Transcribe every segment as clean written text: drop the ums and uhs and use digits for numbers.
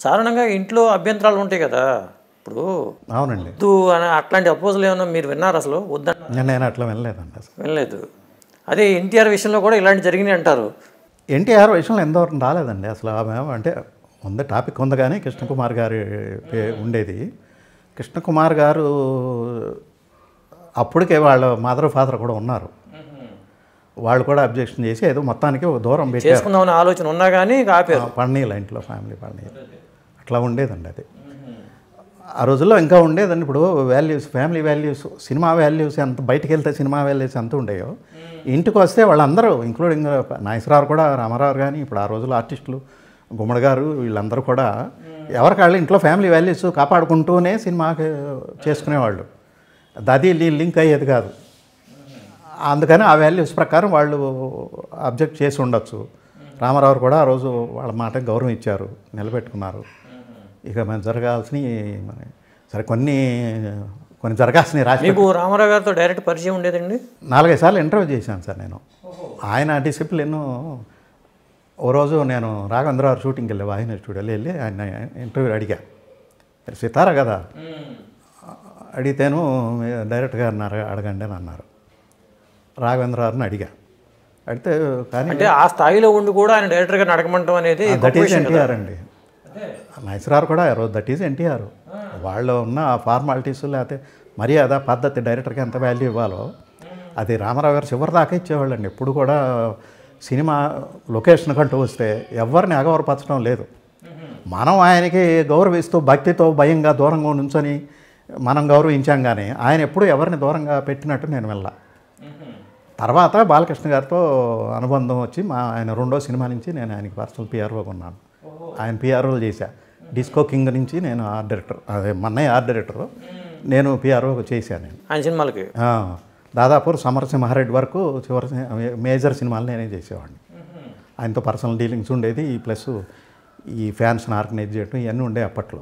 సాధారణంగా ఇంట్లో అభ్యంతరాలు ఉంటాయి కదా, ఇప్పుడు అవునండి. వద్దు అని అట్లాంటి అపోజల్ ఏమన్నా మీరు విన్నారు? అసలు వద్దంట నేను అట్లా వినలేదండి అసలు. వినలేదు. అదే ఎన్టీఆర్ విషయంలో కూడా ఇలాంటి జరిగినాయి అంటారు. ఎన్టీఆర్ విషయంలో ఎంతవరకు రాలేదండి అసలు. ఆమె అంటే ఉంది, టాపిక్ ఉంది, కానీ కృష్ణకుమార్ గారి ఉండేది. కృష్ణకుమార్ గారు అప్పటికే వాళ్ళ మదర్ ఫాదర్ కూడా ఉన్నారు. వాళ్ళు కూడా అబ్జెక్షన్ చేసి ఏదో మొత్తానికి ఒక దూరం పెట్టి చేసుకుందామని ఆలోచన ఉన్నా కానీ ఆపారు. పన్నీల ఇంట్లో ఫ్యామిలీ పన్నీలు అట్లా ఉండేదండి అది. ఆ రోజుల్లో ఇంకా ఉండేదండి. ఇప్పుడు values, family values, cinema values ఎంత, బయటికి వెళ్తే సినిమా వాల్యూస్ ఎంత ఉండేయో, ఇంటికి వస్తే వాళ్ళందరూ ఇంక్లూడింగ్ నాగేశ్వరరావు కూడా, రామారావు కానీ, ఇప్పుడు ఆ రోజుల్లో ఆర్టిస్టులు గుమ్మడి గారు వీళ్ళందరూ కూడా ఎవరికాళ్ళు ఇంట్లో ఫ్యామిలీ వాల్యూస్ కాపాడుకుంటూనే సినిమాకి చేసుకునేవాళ్ళు. అది లింక్ అయ్యేది కాదు. అందుకని ఆ వాల్యూస్ ప్రకారం వాళ్ళు అబ్జెక్ట్ చేసి ఉండొచ్చు. రామారావు కూడా ఆ రోజు వాళ్ళ మాట గౌరవం ఇచ్చారు, నిలబెట్టుకున్నారు. ఇక మనం జరగాల్సిన సరే కొన్ని జరగాల్సినవి రాసి. మీకు రామారావు గారితో డైరెక్ట్ పరిచయం ఉండేదండి? 4-5 సార్లు ఇంటర్వ్యూ చేశాను సార్ నేను. ఆయన డిసిప్లిన్. ఓ రోజు నేను రాఘవేంద్రరావు షూటింగ్కి వెళ్ళి వాహిని స్టూడియోలో వెళ్ళి ఆయన ఇంటర్వ్యూ అడిగా. సితారా కదా, అడిగితేను డైరెక్టర్ గారిని అడగండి అని అన్నారు. రాఘవేంద్రరావుని అడిగా. అడిగితే కానీ అంటే ఆ స్థాయిలో ఉండి కూడా ఆయన డైరెక్టర్ గారిని అడగమంటాం అనేది దట్ ఈజ్ ఎన్టీఆర్ అండి. నాగేశ్వరరావు కూడా దట్ ఈజ్ ఎన్టీఆర్. వాళ్ళు ఉన్న ఫార్మాలిటీస్, లేకపోతే మర్యాద పద్ధతి, డైరెక్టర్కి ఎంత వాల్యూ ఇవ్వాలో అది రామారావు గారు చివరి దాకా ఇచ్చేవాళ్ళండి. ఎప్పుడు కూడా సినిమా లొకేషన్ కంటూ వస్తే ఎవరిని అగౌరవపరచడం లేదు. మనం ఆయనకి గౌరవిస్తూ భక్తితో భయంగా దూరంగా నుంచొని మనం గౌరవించాం, కానీ ఆయన ఎప్పుడు ఎవరిని దూరంగా పెట్టినట్టు నేను వెళ్ళా. తర్వాత బాలకృష్ణ గారితో అనుబంధం వచ్చి ఆయన 2వ సినిమా నుంచి నేను ఆయనకి పర్సనల్ పిఆర్ఓగా ఉన్నాను. ఆయన పిఆర్ఓలు చేశా. డిస్కో కింగ్ నుంచి నేను ఆర్ట్ డైరెక్టర్, అదే మన్నయ్య ఆర్ట్ డైరెక్టరు, నేను పిఆర్ఓ చేశాను. నేను ఆయన సినిమాలకి దాదాపు సమరసింహారెడ్డి వరకు చివరి మేజర్ సినిమాలు నేనే చేసేవాడిని. ఆయనతో పర్సనల్ డీలింగ్స్ ఉండేది. ప్లస్ ఈ ఫ్యాన్స్ని ఆర్గనైజ్ చేయడం ఇవన్నీ ఉండే అప్పట్లో.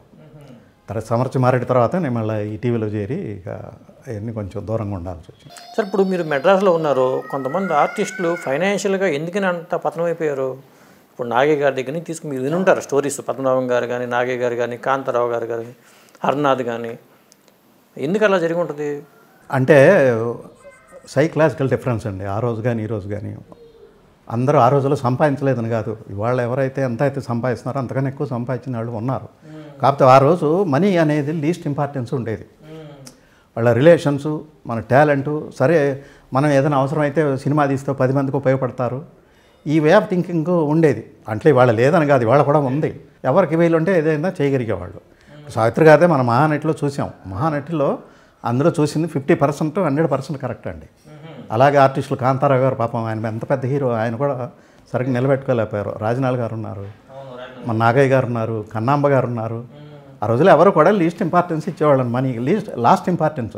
తర్వాత సమరసింహారెడ్డి తర్వాత నేను మళ్ళీ ఈ టీవీలో చేరి ఇక అవన్నీ కొంచెం దూరంగా ఉండాల్సి వచ్చింది. సార్, ఇప్పుడు మీరు మెడ్రాస్లో ఉన్నారు. కొంతమంది ఆర్టిస్టులు ఫైనాన్షియల్గా ఎందుకని అంత పతనం అయిపోయారు? ఇప్పుడు నాగయ్య గారి దగ్గర నుంచి తీసుకుని మీరు వినుంటారు స్టోరీస్. పద్మనాభం గారు కానీ, నాగయ్య గారు కానీ, కాంతారావు గారు కానీ, హర్నాథ్ కానీ. ఎందుకు అలా జరిగి ఉంటుంది? అంటే సైకలాజికల్ డిఫరెన్స్ అండి. ఆ రోజు కానీ ఈ రోజు కానీ అందరూ ఆ రోజుల్లో సంపాదించలేదని కాదు. ఇవాళ ఎవరైతే ఎంత అయితే సంపాదిస్తున్నారో అంతకన్నా ఎక్కువ సంపాదించిన వాళ్ళు ఉన్నారు. కాకపోతే ఆ రోజు మనీ అనేది లీస్ట్ ఇంపార్టెన్స్ ఉండేది. వాళ్ళ రిలేషన్సు, మన టాలెంటు, సరే మనం ఏదైనా అవసరమైతే సినిమా తీస్తే 10 మందికి ఉపయోగపడతారు, ఈ వే ఆఫ్ థింకింగ్ ఉండేది. అంటే ఇవాళ లేదని కాదు, ఇవాళ కూడా ఉంది. ఎవరికి వీలు ఉంటే ఏదైనా చేయగలిగేవాళ్ళు. సావిత్రి గారిదే మన మహానటిలో చూసాం. మహానటిలో అందులో చూసింది 50% 100% కరెక్ట్ అండి. అలాగే ఆర్టిస్టులు కాంతారావు గారు పాపం, ఆయన ఎంత పెద్ద హీరో, ఆయన కూడా సరిగ్గా నిలబెట్టుకోలేకపోయారు. రాజనాల్ గారు ఉన్నారు, మన నాగయ్య గారు ఉన్నారు, కన్నాంబ గారు ఉన్నారు. ఆ రోజుల్లో ఎవరు కూడా లీస్ట్ ఇంపార్టెన్స్ ఇచ్చేవాళ్ళని. Money last importance.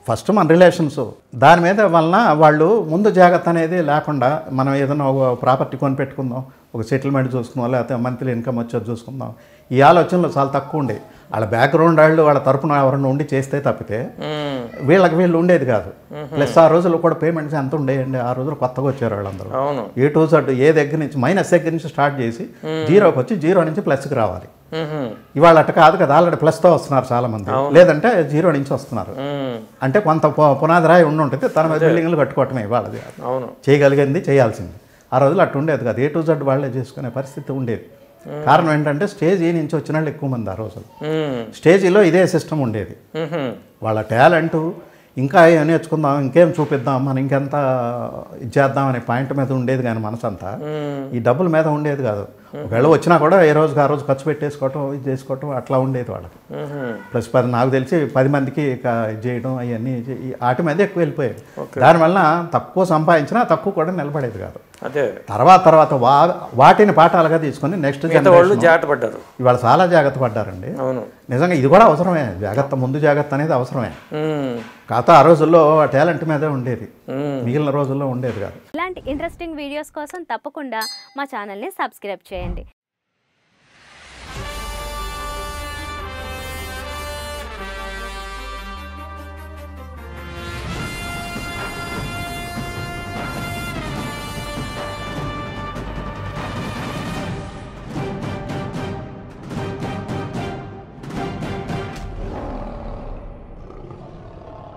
ఫస్ట్ మన రిలేషన్స్, దాని మీద వలన వాళ్ళు ముందు జాగ్రత్త అనేది లేకుండా మనం ఏదైనా ఒక ప్రాపర్టీ కొని పెట్టుకుందాం, ఒక సెటిల్మెంట్ చూసుకుందాం, లేకపోతే మంత్లీ ఇన్కమ్ వచ్చేది చూసుకుందాం, ఈ ఆలోచనలు చాలా తక్కువ ఉండే. వాళ్ళ బ్యాక్గ్రౌండ్ వాళ్ళు వాళ్ళ తరపున ఎవరైనా ఉండి చేస్తే తప్పితే వీళ్ళు ఉండేది కాదు. ప్లస్ ఆ రోజుల్లో కూడా పేమెంట్స్ ఎంత ఉండేయండి. ఆ రోజుల్లో కొత్తగా వచ్చారు వాళ్ళందరూ. ఏ టు జెడ్, ఏ దగ్గర నుంచి మైనస్ దగ్గర నుంచి స్టార్ట్ చేసి జీరోకి వచ్చి జీరో నుంచి ప్లస్కి రావాలి. ఇవాళ అట్ట కాదు కదా, ఆల్రెడీ ప్లస్తో వస్తున్నారు చాలామంది, లేదంటే జీరో నుంచి వస్తున్నారు. అంటే కొంత పునాది రాయి ఉంటుంది, తన మీద బిల్డింగ్లు కట్టుకోవటమే ఇవాళది చేయగలిగింది, చేయాల్సింది. ఆ రోజులు అట్టు ఉండేది కాదు. ఏ టు జెడ్ వాళ్ళే చేసుకునే పరిస్థితి ఉండేది. కారణం ఏంటంటే స్టేజీ నుంచి వచ్చిన వాళ్ళు ఎక్కువ మంది. ఆ రోజులు స్టేజీలో ఇదే సిస్టమ్ ఉండేది. వాళ్ళ టాలెంటు ఇంకా ఏం నేర్చుకుందాం, ఇంకేం చూపిద్దాం, మనం ఇంకెంత ఇచ్చేద్దాం అనే పాయింట్ మీద ఉండేది, కానీ మనసంతా ఈ డబ్బుల మీద ఉండేది కాదు. ఒకవేళ వచ్చినా కూడా ఏ రోజుకి ఆ రోజు ఖర్చు పెట్టేసుకోవటం, ఇది చేసుకోవటం అట్లా ఉండేది వాళ్ళకి. ప్లస్ నాకు తెలిసి 10 మందికి ఇది చేయడం అవన్నీ వాటి మీద ఎక్కువ వెళ్ళిపోయేది. దానివల్ల తక్కువ సంపాదించినా తక్కువ కూడా నిలబడేది కాదు. తర్వాత వాటిని పాఠాలుగా తీసుకొని నెక్స్ట్ జనరేషన్ జాగ్రత్త పడ్డారు. ఇవాళ చాలా జాగ్రత్త పడ్డారండి. నిజంగా ఇది కూడా అవసరమే, ముందు జాగ్రత్త అనేది అవసరమే. కాకపోతే ఆ రోజుల్లో టాలెంట్ మీదే ఉండేది, మిగిలిన రోజుల్లో ఉండేది కాదు. ఇలాంటి ఇంట్రెస్టింగ్ వీడియోస్ కోసం తప్పకుండా మా ఛానల్ని సబ్స్క్రైబ్ చేయండి.